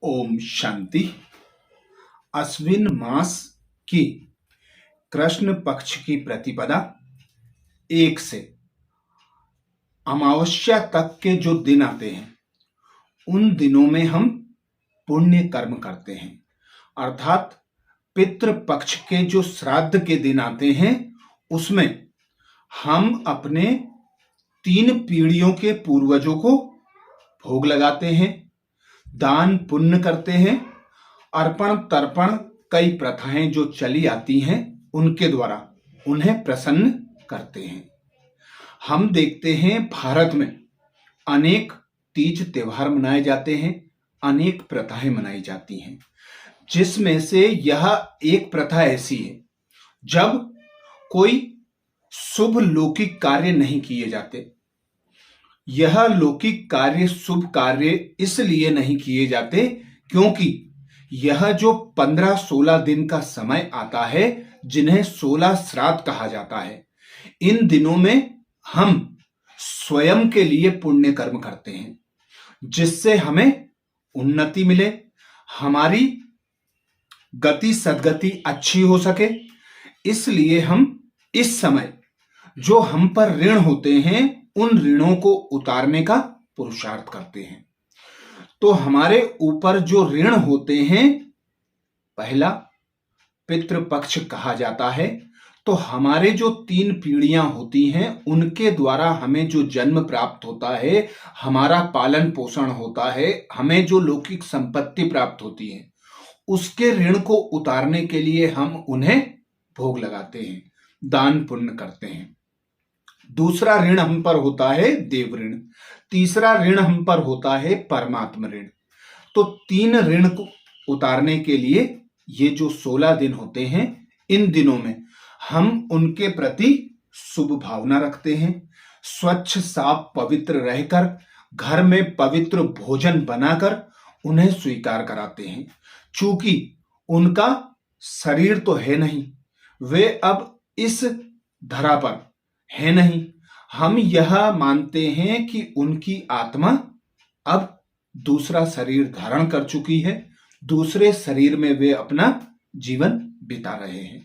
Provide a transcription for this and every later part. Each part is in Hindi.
ओम शांति। अश्विन मास की कृष्ण पक्ष की प्रतिपदा 1 से अमावस्या तक के जो दिन आते हैं उन दिनों में हम पुण्य कर्म करते हैं। अर्थात पितृ पक्ष के जो श्राद्ध के दिन आते हैं उसमें हम अपने 3 पीढ़ियों के पूर्वजों को भोग लगाते हैं, दान पुण्य करते हैं, अर्पण तर्पण कई प्रथाएं जो चली आती हैं उनके द्वारा उन्हें प्रसन्न करते हैं। हम देखते हैं भारत में अनेक तीज त्योहार मनाए जाते हैं, अनेक प्रथाएं मनाई जाती हैं, जिसमें से यह एक प्रथा ऐसी है जब कोई शुभ लौकिक कार्य नहीं किए जाते। यह लौकिक कार्य शुभ कार्य इसलिए नहीं किए जाते क्योंकि यह जो 15-16 दिन का समय आता है जिन्हें 16 श्राद्ध कहा जाता है, इन दिनों में हम स्वयं के लिए पुण्य कर्म करते हैं जिससे हमें उन्नति मिले, हमारी गति सद्गति अच्छी हो सके। इसलिए हम इस समय जो हम पर ऋण होते हैं उन ऋणों को उतारने का पुरुषार्थ करते हैं। तो हमारे ऊपर जो ऋण होते हैं, पहला पितृपक्ष कहा जाता है। तो हमारे जो 3 पीढ़ियां होती हैं उनके द्वारा हमें जो जन्म प्राप्त होता है, हमारा पालन पोषण होता है, हमें जो लौकिक संपत्ति प्राप्त होती है, उसके ऋण को उतारने के लिए हम उन्हें भोग लगाते हैं, दान पुण्य करते हैं। दूसरा ऋण हम पर होता है देव ऋण, तीसरा ऋण हम पर होता है परमात्मा ऋण। तो 3 ऋण को उतारने के लिए ये जो 16 दिन होते हैं, इन दिनों में हम उनके प्रति शुभ भावना रखते हैं, स्वच्छ साफ पवित्र रहकर घर में पवित्र भोजन बनाकर उन्हें स्वीकार कराते हैं। चूंकि उनका शरीर तो है नहीं, वे अब इस धरा पर है नहीं, हम यह मानते हैं कि उनकी आत्मा अब दूसरा शरीर धारण कर चुकी है, दूसरे शरीर में वे अपना जीवन बिता रहे हैं।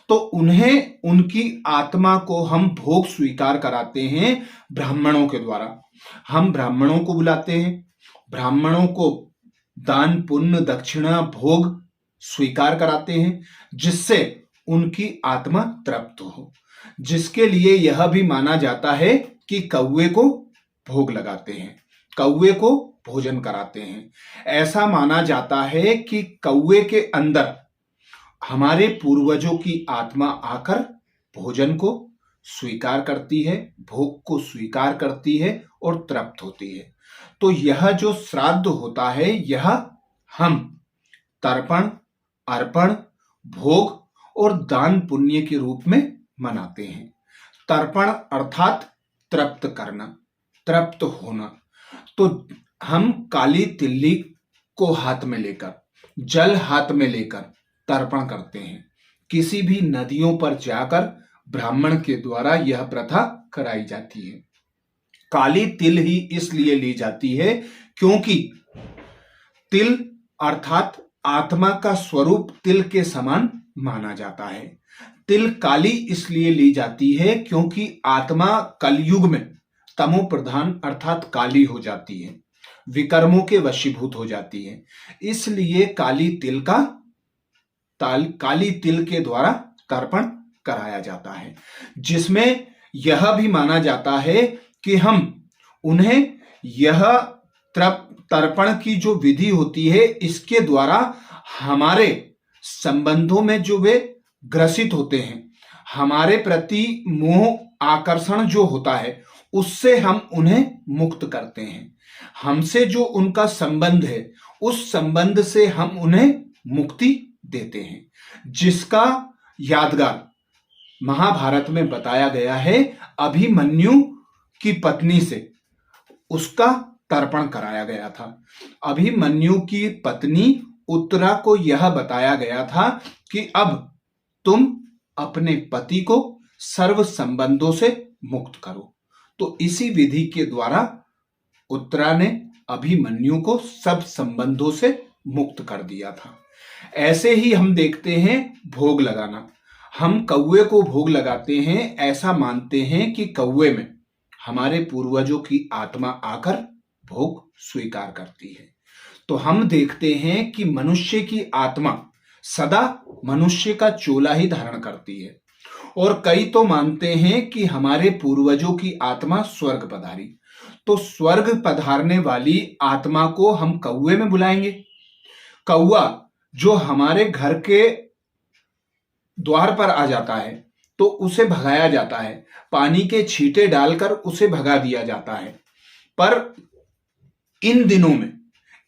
तो उन्हें, उनकी आत्मा को हम भोग स्वीकार कराते हैं ब्राह्मणों के द्वारा। हम ब्राह्मणों को बुलाते हैं, ब्राह्मणों को दान पुण्य दक्षिणा भोग स्वीकार कराते हैं जिससे उनकी आत्मा तृप्त हो, जिसके लिए यह भी माना जाता है कि कौवे को भोग लगाते हैं, कौवे को भोजन कराते हैं। ऐसा माना जाता है कि कौवे के अंदर हमारे पूर्वजों की आत्मा आकर भोजन को स्वीकार करती है, भोग को स्वीकार करती है और तृप्त होती है। तो यह जो श्राद्ध होता है यह हम तर्पण, अर्पण, भोग और दान पुण्य के रूप में मनाते हैं। तर्पण अर्थात तृप्त करना, तृप्त होना। तो हम काली तिल्ली को हाथ में लेकर, जल हाथ में लेकर तर्पण करते हैं। किसी भी नदियों पर जाकर ब्राह्मण के द्वारा यह प्रथा कराई जाती है। काली तिल ही इसलिए ली जाती है क्योंकि तिल अर्थात आत्मा का स्वरूप तिल के समान माना जाता है। तिल काली इसलिए ली जाती है क्योंकि आत्मा कलयुग में तमो प्रधान अर्थात काली हो जाती है, विकर्मों के वशीभूत हो जाती है। इसलिए काली तिल के द्वारा तर्पण कराया जाता है, जिसमें यह भी माना जाता है कि हम उन्हें यह तर्पण की जो विधि होती है इसके द्वारा हमारे संबंधों में जो वे ग्रसित होते हैं, हमारे प्रति मोह आकर्षण जो होता है उससे हम उन्हें मुक्त करते हैं। हमसे जो उनका संबंध है उस संबंध से हम उन्हें मुक्ति देते हैं, जिसका यादगार महाभारत में बताया गया है। अभिमन्यु की पत्नी से उसका तर्पण कराया गया था। अभिमन्यु की पत्नी उत्तरा को यह बताया गया था कि अब तुम अपने पति को सर्व संबंधों से मुक्त करो। तो इसी विधि के द्वारा उत्तरा ने अभिमन्यु को सब संबंधों से मुक्त कर दिया था। ऐसे ही हम देखते हैं भोग लगाना। हम कौवे को भोग लगाते हैं, ऐसा मानते हैं कि कौवे में हमारे पूर्वजों की आत्मा आकर भोग स्वीकार करती है। तो हम देखते हैं कि मनुष्य की आत्मा सदा मनुष्य का चोला ही धारण करती है, और कई तो मानते हैं कि हमारे पूर्वजों की आत्मा स्वर्ग पधारी। तो स्वर्ग पधारने वाली आत्मा को हम कौवे में बुलाएंगे। कौवा जो हमारे घर के द्वार पर आ जाता है तो उसे भगाया जाता है, पानी के छींटे डालकर उसे भगा दिया जाता है। पर इन दिनों में,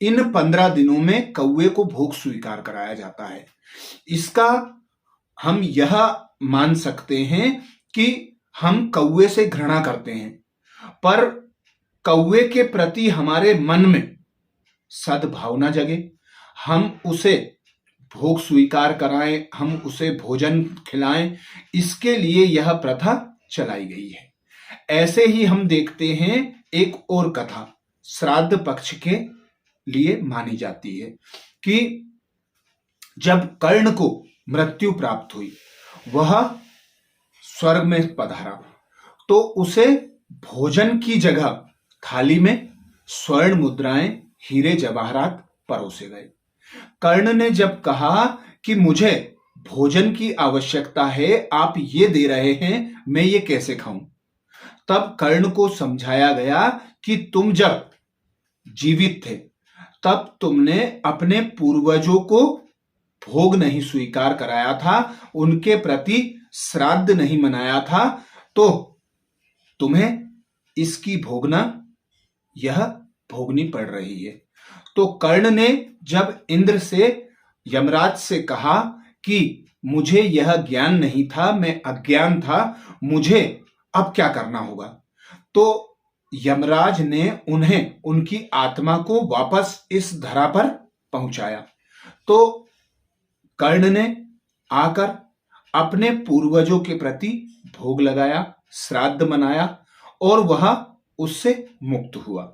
इन 15 दिनों में कौवे को भोग स्वीकार कराया जाता है। इसका हम यह मान सकते हैं कि हम कौवे से घृणा करते हैं, पर कौवे के प्रति हमारे मन में सद्भावना जगे, हम उसे भोग स्वीकार कराएं, हम उसे भोजन खिलाएं, इसके लिए यह प्रथा चलाई गई है। ऐसे ही हम देखते हैं एक और कथा श्राद्ध पक्ष के लिए मानी जाती है कि जब कर्ण को मृत्यु प्राप्त हुई, वह स्वर्ग में पधारा, तो उसे भोजन की जगह थाली में स्वर्ण मुद्राएं, हीरे जवाहरात परोसे गए। कर्ण ने जब कहा कि मुझे भोजन की आवश्यकता है, आप ये दे रहे हैं, मैं ये कैसे खाऊं? तब कर्ण को समझाया गया कि तुम जब जीवित थे तब तुमने अपने पूर्वजों को भोग नहीं स्वीकार कराया था, उनके प्रति श्राद्ध नहीं मनाया था, तो तुम्हें इसकी यह भोगनी पड़ रही है। तो कर्ण ने जब इंद्र से, यमराज से कहा कि मुझे यह ज्ञान नहीं था, मैं अज्ञान था, मुझे अब क्या करना होगा, तो यमराज ने उन्हें, उनकी आत्मा को वापस इस धरा पर पहुंचाया। तो कर्ण ने आकर अपने पूर्वजों के प्रति भोग लगाया, श्राद्ध मनाया, और वह उससे मुक्त हुआ।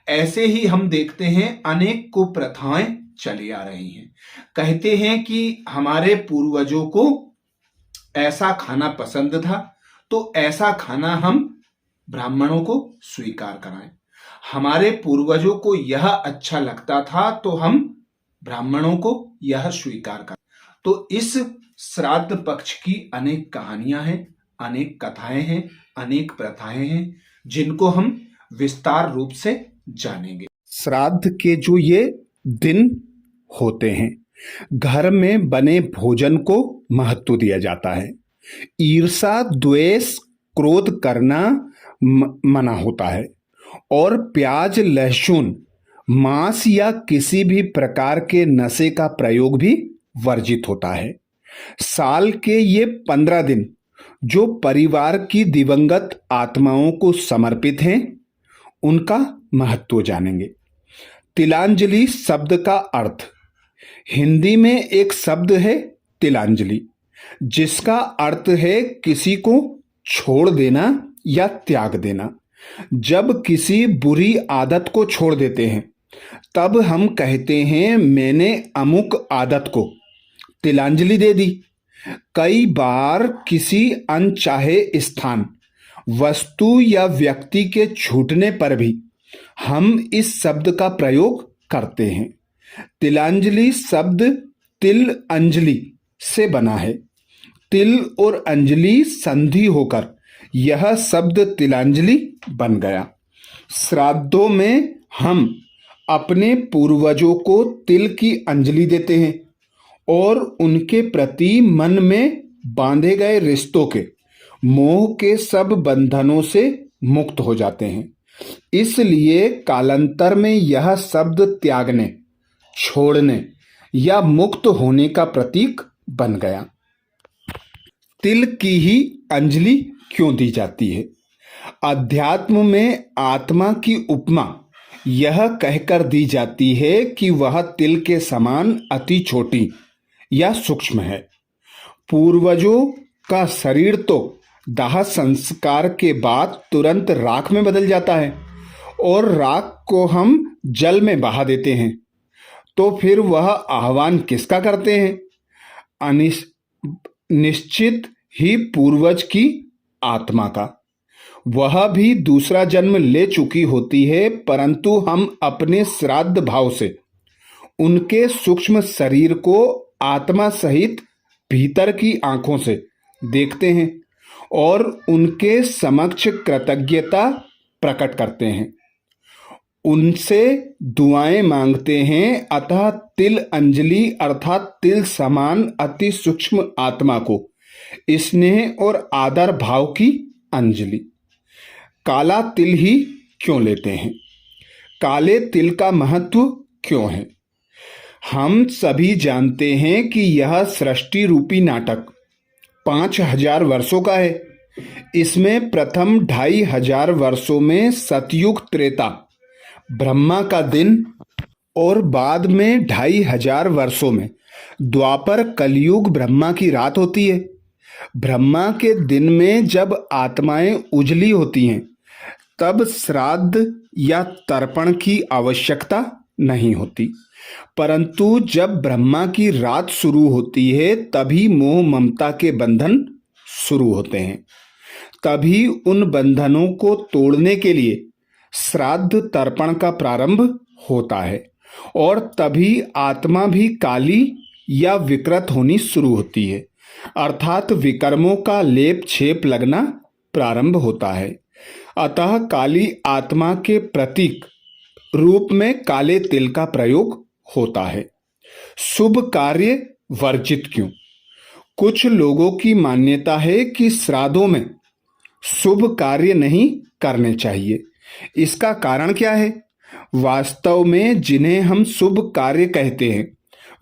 ऐसे ही हम देखते हैं अनेक कुप्रथाएं चली आ रही हैं। कहते हैं कि हमारे पूर्वजों को ऐसा खाना पसंद था, तो ऐसा खाना हम ब्राह्मणों को स्वीकार कराएं। हमारे पूर्वजों को यह अच्छा लगता था, तो हम ब्राह्मणों को यह स्वीकार करें। तो इस श्राद्ध पक्ष की अनेक कहानियां हैं, अनेक कथाएं हैं, अनेक प्रथाएं हैं, जिनको हम विस्तार रूप से जानेंगे। श्राद्ध के जो ये दिन होते हैं, घर में बने भोजन को महत्व दिया जाता है। ईर्ष्या, द्वेष, क्रोध करना मना होता है, और प्याज, लहसुन, मांस या किसी भी प्रकार के नशे का प्रयोग भी वर्जित होता है। साल के ये 15 दिन जो परिवार की दिवंगत आत्माओं को समर्पित हैं, उनका महत्व जानेंगे। तिलांजलि शब्द का अर्थ, हिंदी में एक शब्द है तिलांजलि, जिसका अर्थ है किसी को छोड़ देना या त्याग देना। जब किसी बुरी आदत को छोड़ देते हैं, तब हम कहते हैं मैंने अमुक आदत को तिलांजलि दे दी। कई बार किसी अनचाहे स्थान, वस्तु या व्यक्ति के छूटने पर भी हम इस शब्द का प्रयोग करते हैं। तिलांजलि शब्द तिल अंजलि से बना है। तिल और अंजलि संधि होकर यह शब्द तिलांजलि बन गया। श्राद्धों में हम अपने पूर्वजों को तिल की अंजलि देते हैं और उनके प्रति मन में बांधे गए रिश्तों के, मोह के सब बंधनों से मुक्त हो जाते हैं। इसलिए कालांतर में यह शब्द त्यागने, छोड़ने या मुक्त होने का प्रतीक बन गया। तिल की ही अंजलि क्यों दी जाती है? अध्यात्म में आत्मा की उपमा यह कहकर दी जाती है कि वह तिल के समान अति छोटी या सूक्ष्म है। पूर्वजों का शरीर तो दाह संस्कार के बाद तुरंत राख में बदल जाता है और राख को हम जल में बहा देते हैं। तो फिर वह आह्वान किसका करते हैं? निश्चित ही पूर्वज की आत्मा का। वह भी दूसरा जन्म ले चुकी होती है, परंतु हम अपने श्राद्ध भाव से उनके सूक्ष्म शरीर को आत्मा सहित भीतर की आंखों से देखते हैं और उनके समक्ष कृतज्ञता प्रकट करते हैं, उनसे दुआएं मांगते हैं। अतः तिल अंजलि अर्थात तिल समान अति सूक्ष्म आत्मा को स्नेह और आदर भाव की अंजलि। काला तिल ही क्यों लेते हैं? काले तिल का महत्व क्यों है? हम सभी जानते हैं कि यह सृष्टि रूपी नाटक 5000 वर्षों का है। इसमें प्रथम 2500 वर्षों में सतयुग त्रेता ब्रह्मा का दिन और बाद में 2500 वर्षों में द्वापर कलयुग ब्रह्मा की रात होती है। ब्रह्मा के दिन में जब आत्माएं उजली होती हैं तब श्राद्ध या तर्पण की आवश्यकता नहीं होती, परंतु जब ब्रह्मा की रात शुरू होती है तभी मोह ममता के बंधन शुरू होते हैं। तभी उन बंधनों को तोड़ने के लिए श्राद्ध तर्पण का प्रारंभ होता है और तभी आत्मा भी काली या विकृत होनी शुरू होती है, अर्थात विकर्मों का लेप छेप लगना प्रारंभ होता है। अतः काली आत्मा के प्रतीक रूप में काले तिल का प्रयोग होता है। शुभ कार्य वर्जित क्यों? कुछ लोगों की मान्यता है कि श्राद्धों में शुभ कार्य नहीं करने चाहिए। इसका कारण क्या है? वास्तव में जिन्हें हम शुभ कार्य कहते हैं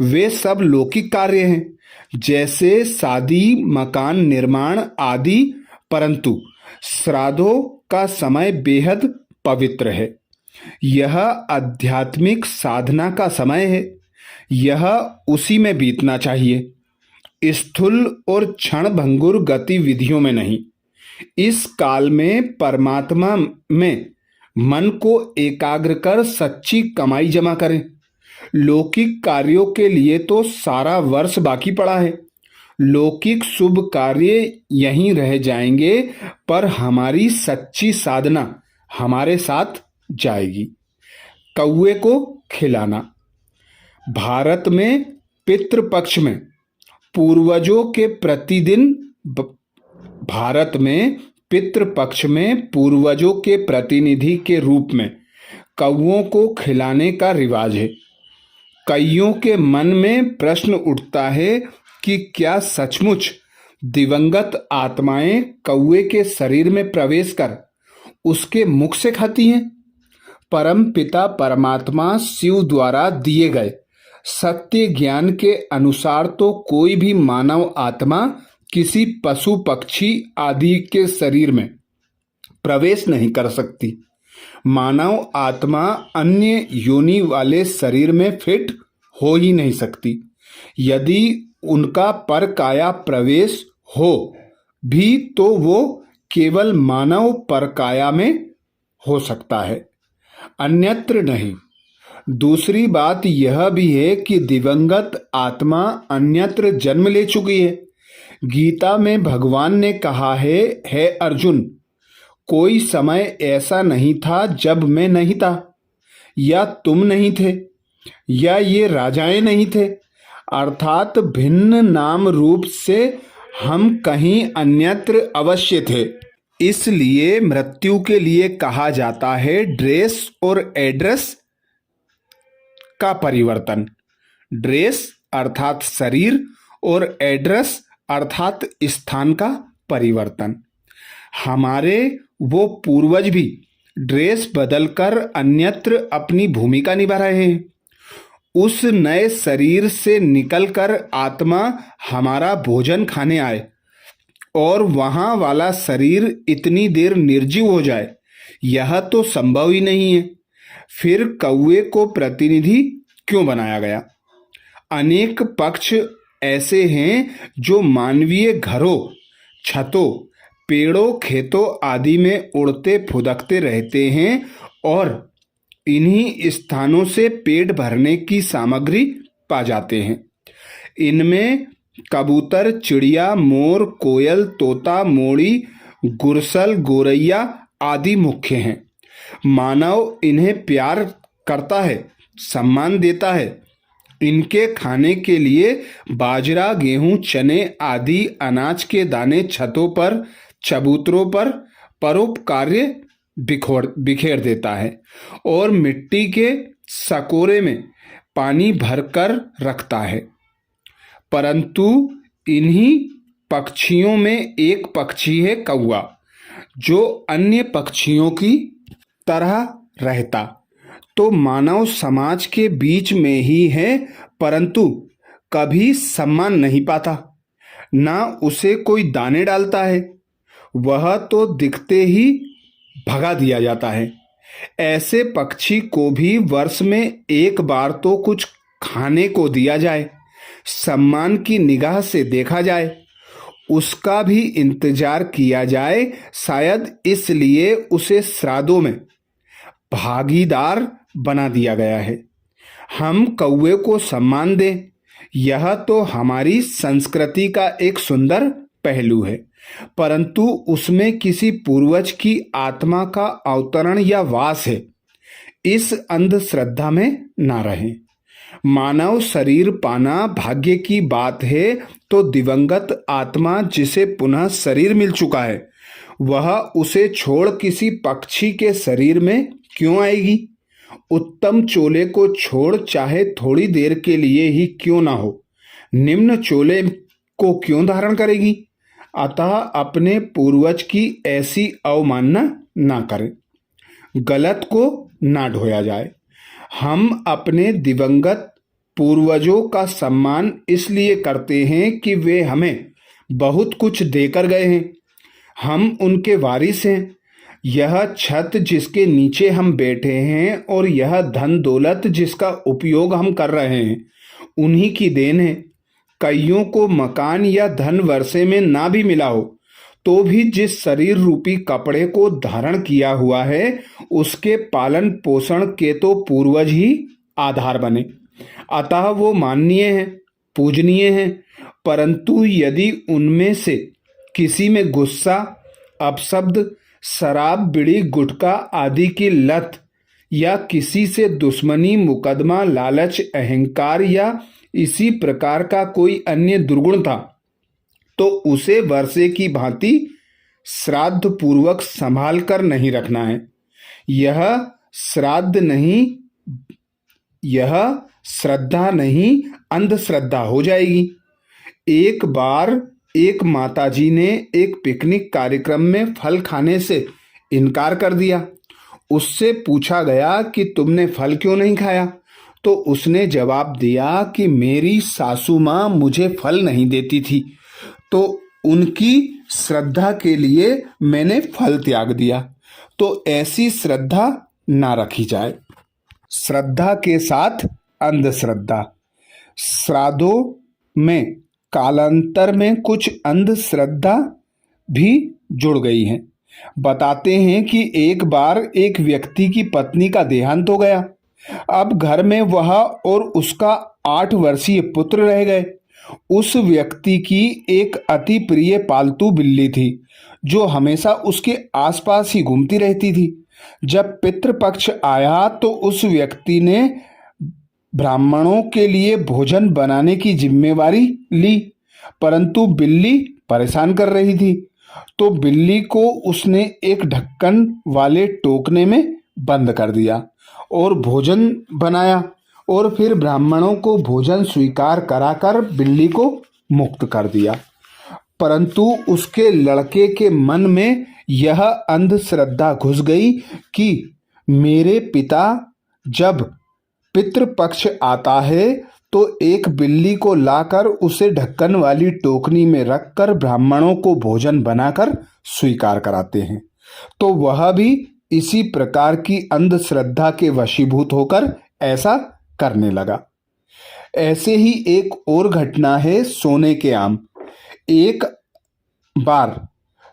वे सब लौकिक कार्य हैं, जैसे शादी, मकान निर्माण आदि, परंतु श्राद्धों का समय बेहद पवित्र है। यह आध्यात्मिक साधना का समय है। यह उसी में बीतना चाहिए, स्थूल और क्षण भंगुर गतिविधियों में नहीं। इस काल में परमात्मा में मन को एकाग्र कर सच्ची कमाई जमा करें। लौकिक कार्यों के लिए तो सारा वर्ष बाकी पड़ा है। लौकिक शुभ कार्य यहीं रह जाएंगे, पर हमारी सच्ची साधना हमारे साथ जाएगी। कौवे को खिलाना। भारत में पितृपक्ष में पूर्वजों के प्रतिदिन भारत में पितृपक्ष में पूर्वजों के प्रतिनिधि के रूप में कौवों को खिलाने का रिवाज है। कईयों के मन में प्रश्न उठता है कि क्या सचमुच दिवंगत आत्माएं कौवे के शरीर में प्रवेश कर उसके मुख से खाती हैं? परम पिता परमात्मा शिव द्वारा दिए गए सत्य ज्ञान के अनुसार तो कोई भी मानव आत्मा किसी पशु पक्षी आदि के शरीर में प्रवेश नहीं कर सकती। मानव आत्मा अन्य योनि वाले शरीर में फिट हो ही नहीं सकती। यदि उनका परकाया प्रवेश हो भी तो वो केवल मानव परकाया में हो सकता है, अन्यत्र नहीं। दूसरी बात यह भी है कि दिवंगत आत्मा अन्यत्र जन्म ले चुकी है। गीता में भगवान ने कहा है अर्जुन, कोई समय ऐसा नहीं था जब मैं नहीं था, या तुम नहीं थे, या ये राजाएं नहीं थे। अर्थात भिन्न नाम रूप से हम कहीं अन्यत्र अवश्य थे। इसलिए मृत्यु के लिए कहा जाता है ड्रेस और एड्रेस का परिवर्तन। ड्रेस अर्थात शरीर और एड्रेस अर्थात स्थान का परिवर्तन। हमारे वो पूर्वज भी ड्रेस बदलकर अन्यत्र अपनी भूमिका निभा रहे हैं। उस नए शरीर से निकलकर आत्मा हमारा भोजन खाने आए और वहां वाला शरीर इतनी देर निर्जीव हो जाए, यह तो संभव ही नहीं है। फिर कौवे को प्रतिनिधि क्यों बनाया गया? अनेक पक्ष ऐसे हैं जो मानवीय घरों, छतों, पेड़ों, खेतों आदि में उड़ते फुदकते रहते हैं और इन्हीं स्थानों से पेट भरने की सामग्री पा जाते हैं। इनमें कबूतर, चिड़िया, मोर, कोयल, तोता, मोड़ी, गुरसल, गोरैया आदि मुख्य हैं। मानव इन्हें प्यार करता है, सम्मान देता है। इनके खाने के लिए बाजरा, गेहूं, चने आदि अनाज के दाने छतों पर, चबूतरों पर परोपकार्य बिखेर देता है और मिट्टी के सकोरे में पानी भरकर रखता है। परंतु इन्हीं पक्षियों में एक पक्षी है कौवा, जो अन्य पक्षियों की तरह रहता तो मानव समाज के बीच में ही है, परंतु कभी सम्मान नहीं पाता, ना उसे कोई दाने डालता है। वह तो दिखते ही भगा दिया जाता है। ऐसे पक्षी को भी वर्ष में एक बार तो कुछ खाने को दिया जाए, सम्मान की निगाह से देखा जाए, उसका भी इंतजार किया जाए। शायद इसलिए उसे श्राद्धों में भागीदार बना दिया गया है। हम कौवे को सम्मान दें, यह तो हमारी संस्कृति का एक सुंदर पहलू है, परंतु उसमें किसी पूर्वज की आत्मा का अवतरण या वास है। इस अंधश्रद्धा में ना रहें। मानव शरीर पाना भाग्य की बात है, तो दिवंगत आत्मा जिसे पुनः शरीर मिल चुका है, वह उसे छोड़ किसी पक्षी के शरीर में क्यों आएगी? उत्तम चोले को छोड़ चाहे थोड़ी देर के लिए ही क्यों ना हो, निम्न चोले को क्यों धारण करेगी? अतः अपने पूर्वज की ऐसी अवमानना ना करें, गलत को ना ढोया जाए। हम अपने दिवंगत पूर्वजों का सम्मान इसलिए करते हैं कि वे हमें बहुत कुछ देकर गए हैं, हम उनके वारिस हैं। यह छत जिसके नीचे हम बैठे हैं और यह धन दौलत जिसका उपयोग हम कर रहे हैं, उन्हीं की देन है। कईयों को मकान या धन वर्षे में ना भी मिला हो, तो भी जिस शरीर रूपी कपड़े को धारण किया हुआ है, उसके पालन पोषण के तो पूर्वज ही आधार बने। अतः वो माननीय हैं, पूजनीय हैं। परंतु यदि उनमें से किसी में गुस्सा, अपशब्द, शराब, बीड़ी, गुटखा आदि की लत या किसी से दुश्मनी, मुकदमा, लालच, अहंकार या इसी प्रकार का कोई अन्य दुर्गुण था, तो उसे वर्षे की भांति श्राद्ध पूर्वक संभाल कर नहीं रखना है। यह श्राद्ध नहीं, यह श्रद्धा नहीं, अंधश्रद्धा हो जाएगी। एक बार एक माताजी ने एक पिकनिक कार्यक्रम में फल खाने से इनकार कर दिया। उससे पूछा गया कि तुमने फल क्यों नहीं खाया? तो उसने जवाब दिया कि मेरी सासू माँ मुझे फल नहीं देती थी, तो उनकी श्रद्धा के लिए मैंने फल त्याग दिया। तो ऐसी श्रद्धा ना रखी जाए। श्रद्धा के साथ अंधश्रद्धा। श्राद्धों में कालांतर में कुछ अंधश्रद्धा भी जुड़ गई हैं। बताते हैं कि एक बार एक व्यक्ति की पत्नी का देहांत हो गया। अब घर में वह और उसका 8 वर्षीय पुत्र रह गए। उस व्यक्ति की एक अति प्रिय पालतू बिल्ली थी, जो हमेशा उसके आसपास ही घूमती रहती थी। जब पितृपक्ष आया तो उस व्यक्ति ने ब्राह्मणों के लिए भोजन बनाने की जिम्मेवारी ली, परंतु बिल्ली परेशान कर रही थी, तो बिल्ली को उसने एक ढक्कन वाले टोकने में बंद कर दिया और भोजन बनाया और फिर ब्राह्मणों को भोजन स्वीकार कराकर बिल्ली को मुक्त कर दिया। परंतु उसके लड़के के मन में यह अंधश्रद्धा घुस गई कि मेरे पिता जब पितृपक्ष आता है तो एक बिल्ली को लाकर उसे ढक्कन वाली टोकनी में रखकर ब्राह्मणों को भोजन बनाकर स्वीकार कराते हैं। तो वह भी इसी प्रकार की अंधश्रद्धा के वशीभूत होकर ऐसा करने लगा। ऐसे ही एक और घटना है सोने के आम। एक बार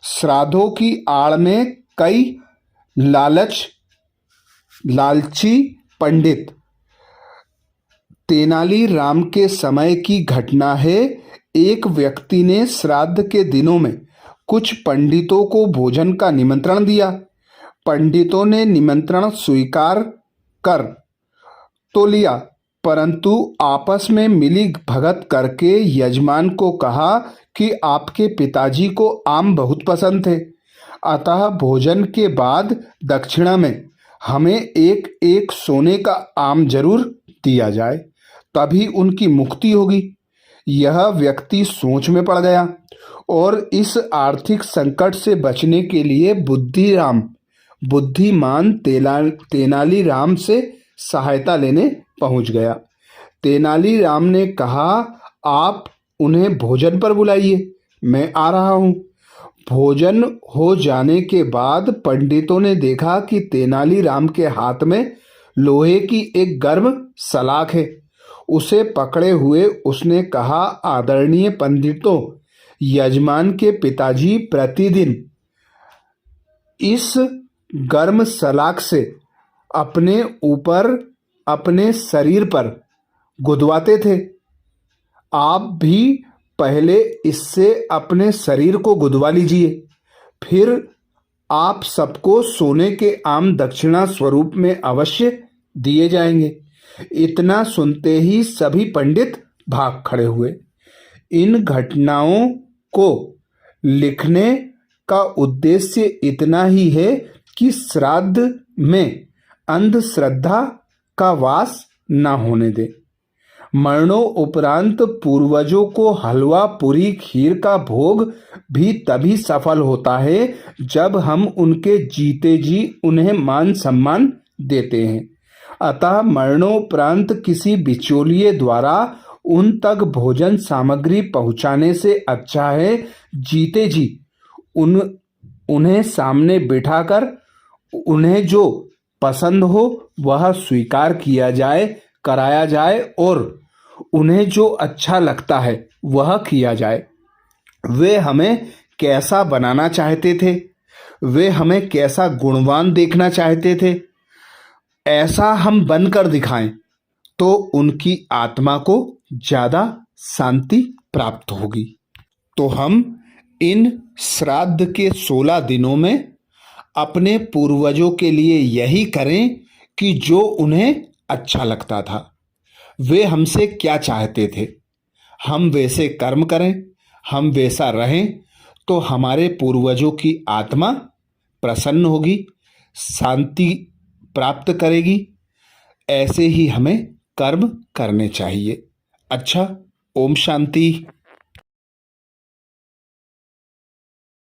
श्राद्धों की आड़ में कई लालच लालची पंडित। तेनालीराम के समय की घटना है। एक व्यक्ति ने श्राद्ध के दिनों में कुछ पंडितों को भोजन का निमंत्रण दिया। पंडितों ने निमंत्रण स्वीकार कर तो लिया, परंतु आपस में मिली भगत करके यजमान को कहा कि आपके पिताजी को आम बहुत पसंद थे, अतः भोजन के बाद दक्षिणा में हमें एक एक सोने का आम जरूर दिया जाए, तभी उनकी मुक्ति होगी। यह व्यक्ति सोच में पड़ गया और इस आर्थिक संकट से बचने के लिए बुद्धिमान तेनालीराम से सहायता लेने पहुंच गया। तेनालीराम ने कहा, आप उन्हें भोजन पर बुलाइए, मैं आ रहा हूं। भोजन हो जाने के बाद पंडितों ने देखा कि तेनालीराम के हाथ में लोहे की एक गर्म सलाख है। उसे पकड़े हुए उसने कहा, आदरणीय पंडितों, यजमान के पिताजी प्रतिदिन इस गर्म सलाख से अपने ऊपर, अपने शरीर पर गुदवाते थे। आप भी पहले इससे अपने शरीर को गुदवा लीजिए, फिर आप सबको सोने के आम दक्षिणा स्वरूप में अवश्य दिए जाएंगे। इतना सुनते ही सभी पंडित भाग खड़े हुए। इन घटनाओं को लिखने का उद्देश्य इतना ही है कि श्राद्ध में अंधश्रद्धा का वास न होने दे। मरणोपरांत पूर्वजों को हलवा पूरी खीर का भोग भी तभी सफल होता है जब हम उनके जीते जी उन्हें मान सम्मान देते हैं। अतः मरणोपरांत किसी बिचौलिए द्वारा उन तक भोजन सामग्री पहुंचाने से अच्छा है जीते जी उन्हें सामने बिठाकर उन्हें जो पसंद हो वह स्वीकार किया जाए, कराया जाए और उन्हें जो अच्छा लगता है वह किया जाए। वे हमें कैसा बनाना चाहते थे, वे हमें कैसा गुणवान देखना चाहते थे, ऐसा हम बनकर दिखाएं तो उनकी आत्मा को ज्यादा शांति प्राप्त होगी। तो हम इन श्राद्ध के 16 दिनों में अपने पूर्वजों के लिए यही करें कि जो उन्हें अच्छा लगता था, वे हमसे क्या चाहते थे, हम वैसे कर्म करें, हम वैसा रहें तो हमारे पूर्वजों की आत्मा प्रसन्न होगी, शांति प्राप्त करेगी। ऐसे ही हमें कर्म करने चाहिए। अच्छा, ओम शांति।